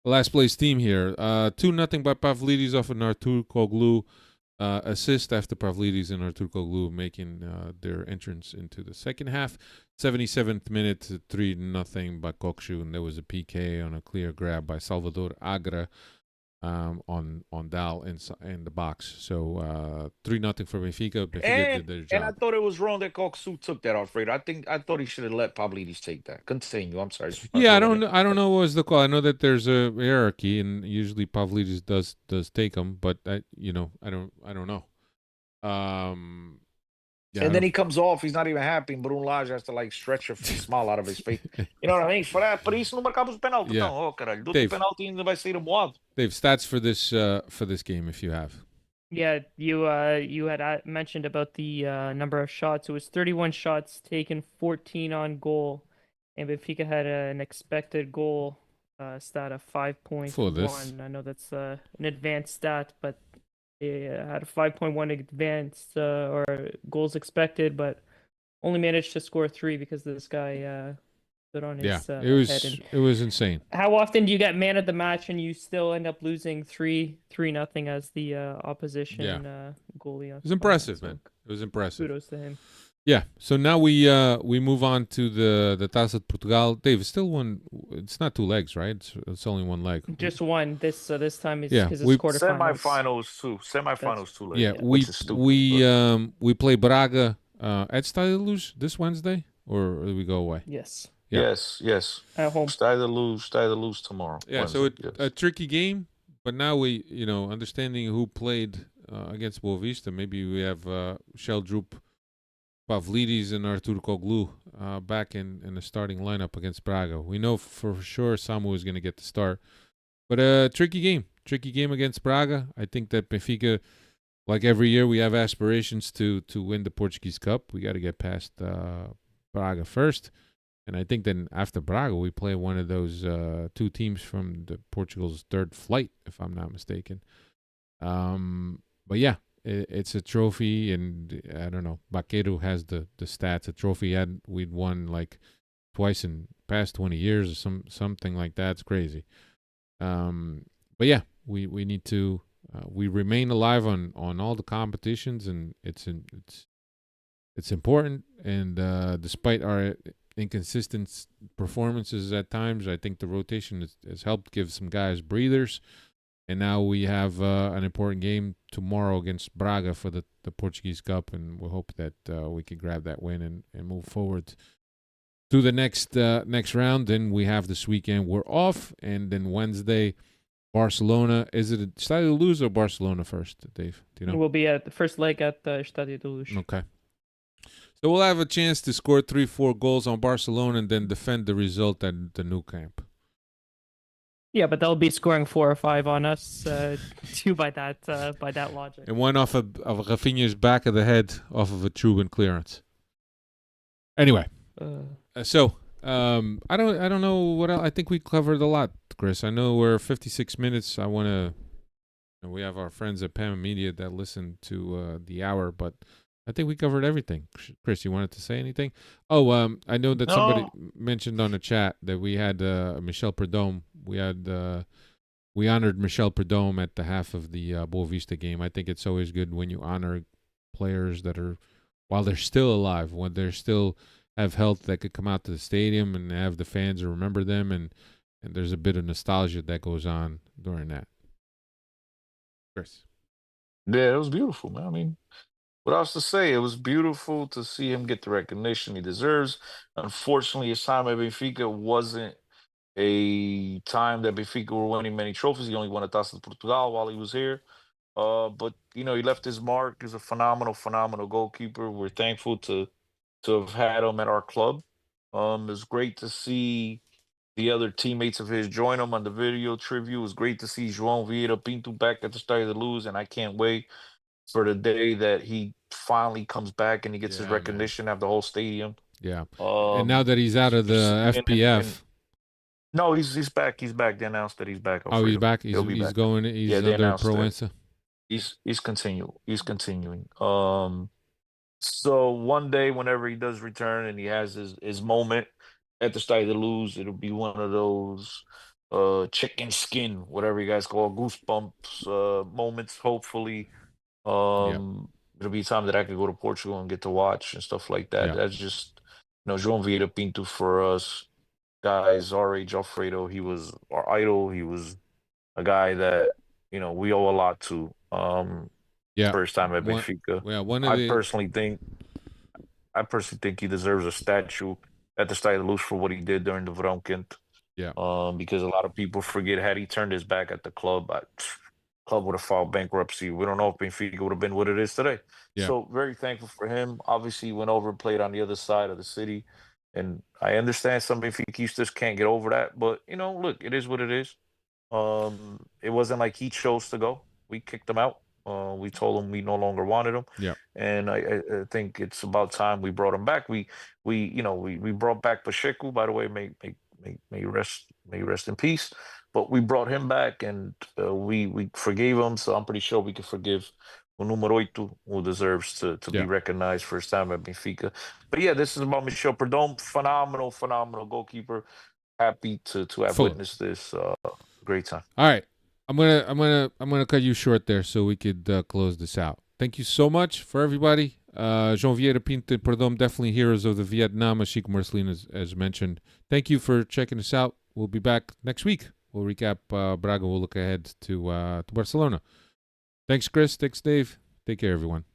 last place team here. 2-0 by Pavlidis off an Artur Koglu assist after Pavlidis and Artur Koglu making their entrance into the second half. 77th minute, 3-0 by Kokshu, and there was a PK on a clear grab by Salvador Agra. On Dal in the box. So 3-0 for Benfica. Benfica did their And I job. thought it was wrong that Koksu took that, Alfredo. I thought he should have let Pavlidis take that. Continue. I'm sorry. Yeah, I don't know what was the call. I know that there's a hierarchy, and usually Pavlidis does take them, but I don't know. Yeah, And then he comes off. He's not even happy. And Bruno Lage has to like stretch a smile out of his face. You know what I mean? Por isso não marcamos penalti. Yeah. Então, caralho. Do Dave. penalti ainda vai sair moado. Dave, stats for this game if you have. Yeah, you had mentioned about the number of shots. It was 31 shots taken, 14 on goal, and Benfica had an expected goal stat of 5.1. For this. I know that's an advanced stat, but they had a 5.1 advanced or goals expected, but only managed to score 3 because this guy stood on his head. It was insane. How often do you get man of the match and you still end up losing 3-0 as the opposition goalie? It was impressive, man. It was impressive. Kudos to him. Yeah. So now we move on to the Taça de Portugal. Dave, it's still one. It's not 2 legs, right? It's only 1 leg. Just one. This time is Yeah, because it's quarterfinals. Semifinals too. Semifinals too late. Yeah, which is stupid, we play Braga at Stade Luz this Wednesday, or do we go away? Yes. Yeah. Yes. At home. Stay to lose tomorrow. Yeah, Wednesday, so yes. a tricky game, but now we, understanding who played against Boavista, maybe we have Sheldrup, Pavlidis, and Artur Koglu back in the starting lineup against Braga. We know for sure Samu is going to get the start, but a tricky game against Braga. I think that Benfica, like every year, we have aspirations to win the Portuguese Cup. We got to get past Braga first. And I think then after Braga, we play one of those two teams from Portugal's third flight, if I'm not mistaken. But yeah, it's a trophy, and I don't know. Baqueiro has the stats. A trophy we'd won like twice in past 20 years or something like that. It's crazy. But yeah, we need to. We remain alive on all the competitions, and it's important. And despite our inconsistent performances at times, I think the rotation has helped give some guys breathers. And now we have an important game tomorrow against Braga for the Portuguese Cup, and we hope that we can grab that win and move forward to the next round. Then we have this weekend, we're off, and then Wednesday, Barcelona. Is it Stade Luz or Barcelona first, Dave? Do you know? We'll be at the first leg at the Stade Luz. Okay. So we'll have a chance to score 3-4 goals on Barcelona and then defend the result at the Nou Camp. Yeah, but they'll be scoring 4 or 5 on us too by that logic. And one off of Rafinha's back of the head off of a Truban clearance. Anyway, so I don't know what else. I think we covered a lot, Chris. I know we're 56 minutes. We have our friends at Pam Media that listen to the hour, but I think we covered everything. Chris, you wanted to say anything? Oh, I know that somebody mentioned on the chat that we had Michel Prudhomme. We honored Michel Prudhomme at the half of the Boavista game. I think it's always good when you honor players that are, while they're still alive, when they're still have health, that could come out to the stadium and have the fans remember them, and there's a bit of nostalgia that goes on during that. Chris. Yeah, it was beautiful, man. I mean, what else to say? It was beautiful to see him get the recognition he deserves. Unfortunately, his time at Benfica wasn't a time that Benfica were winning many trophies. He only won a Taça de Portugal while he was here. But he left his mark. He's a phenomenal goalkeeper. We're thankful to have had him at our club. It's great to see the other teammates of his join him on the video tribute. It was great to see João Vieira Pinto back at the Stade de Luz, and I can't wait for the day that he finally comes back and he gets his recognition, have the whole stadium. Yeah. And now that he's out of the FPF. No, he's back. He's back. They announced that he's back. He's back. He's back. going. He's under Proença. He's continuing. So one day, whenever he does return and he has his moment at the Stade de Luz, it'll be one of those chicken skin, whatever you guys call goosebumps moments. Hopefully, it'll be time that I could go to Portugal and get to watch and stuff like that. That's just João Vieira Pinto for us guys our age. Alfredo, he was our idol. He was a guy that we owe a lot to. First time at Benfica. I personally think he deserves a statue at the Stade de Luz for what he did during the Verão Quente. Yeah. Because a lot of people forget, had he turned his back at the club, club would have filed bankruptcy. We don't know if Benfica would have been what it is today. Yeah. So very thankful for him. Obviously, he went over and played on the other side of the city. And I understand some Benfiquistas can't get over that. But, look, it is what it is. It wasn't like he chose to go. We kicked him out. We told him we no longer wanted him. Yeah. And I think it's about time we brought him back. We brought back Pacheco, by the way, may rest in peace. But we brought him back and we forgave him. So I'm pretty sure we can forgive o número 8, who deserves to be recognized for his time at Benfica. But yeah, this is about Michel Prudhomme. Phenomenal goalkeeper. Happy to have witnessed this great time. All right. I'm gonna cut you short there so we could close this out. Thank you so much for everybody. João Vieira Pinto and Prudhomme, definitely heroes of the Vietnam, as Chico Marcelino as mentioned. Thank you for checking us out. We'll be back next week. We'll recap Braga. We'll look ahead to Barcelona. Thanks, Chris. Thanks, Dave. Take care, everyone.